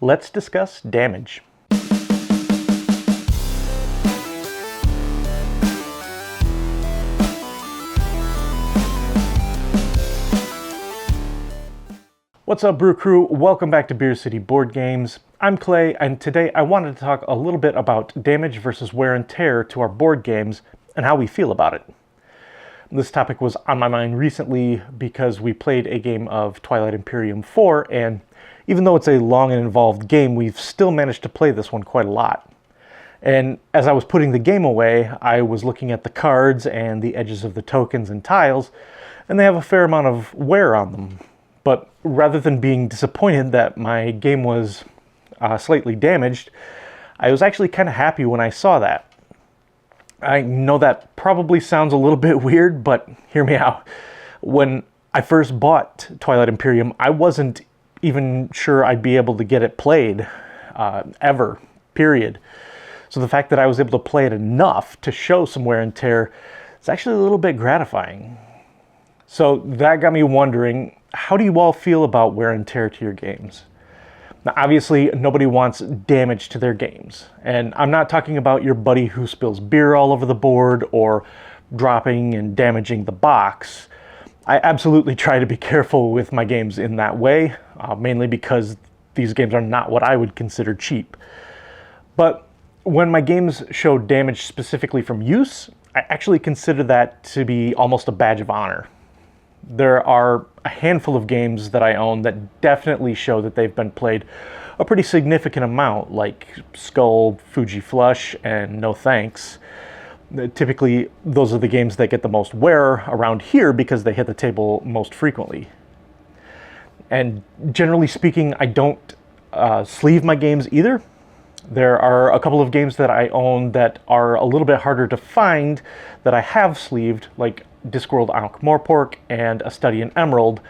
let's discuss damage. What's up, Brew Crew? Welcome back to Beer City Board Games. I'm Clay, and today I wanted to talk a little bit about damage versus wear and tear to our board games and how we feel about it. This topic was on my mind recently because we played a game of Twilight Imperium 4, and even though it's a long and involved game, we've still managed to play this one quite a lot. And as I was putting the game away, I was looking at the cards and the edges of the tokens and tiles, and they have a fair amount of wear on them. But rather than being disappointed that my game was slightly damaged, I was actually kind of happy when I saw that. I know that probably sounds a little bit weird, but hear me out. When I first bought Twilight Imperium, I wasn't even sure I'd be able to get it played, ever, period. So the fact that I was able to play it enough to show some wear and tear is actually a little bit gratifying. So that got me wondering, how do you all feel about wear and tear to your games? Now, obviously, nobody wants damage to their games. And I'm not talking about your buddy who spills beer all over the board or dropping and damaging the box. I absolutely try to be careful with my games in that way, mainly because these games are not what I would consider cheap. But when my games show damage specifically from use, I actually consider that to be almost a badge of honor. There are a handful of games that I own that definitely show that they've been played a pretty significant amount, like Skull, Fuji Flush, and No Thanks. Typically, those are the games that get the most wear around here because they hit the table most frequently. And generally speaking, I don't sleeve my games either. There are a couple of games that I own that are a little bit harder to find that I have sleeved, like Discworld Ankh-Morpork and A Study in Emerald.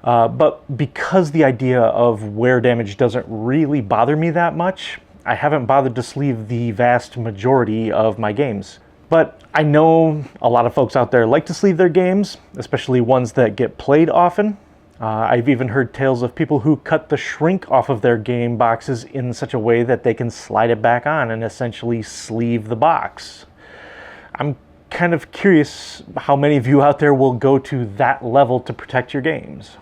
But because the idea of wear damage doesn't really bother me that much, I haven't bothered to sleeve the vast majority of my games. But I know a lot of folks out there like to sleeve their games, especially ones that get played often. I've even heard tales of people who cut the shrink off of their game boxes in such a way that they can slide it back on and essentially sleeve the box. I'm kind of curious how many of you out there will go to that level to protect your games.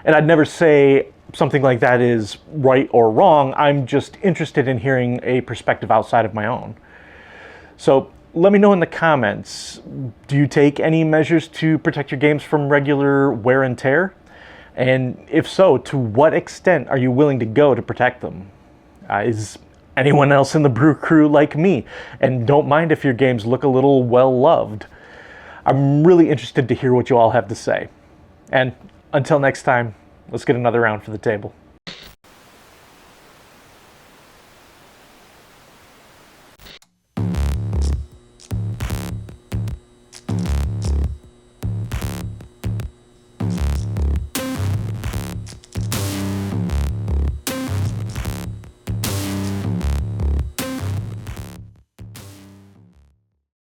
And I'd never say something like that is right or wrong. I'm just interested in hearing a perspective outside of my own. So let me know in the comments, do you take any measures to protect your games from regular wear and tear? And if so, to what extent are you willing to go to protect them? Is anyone else in the Brew Crew like me? And don't mind if your games look a little well-loved. I'm really interested to hear what you all have to say. And until next time, let's get another round for the table.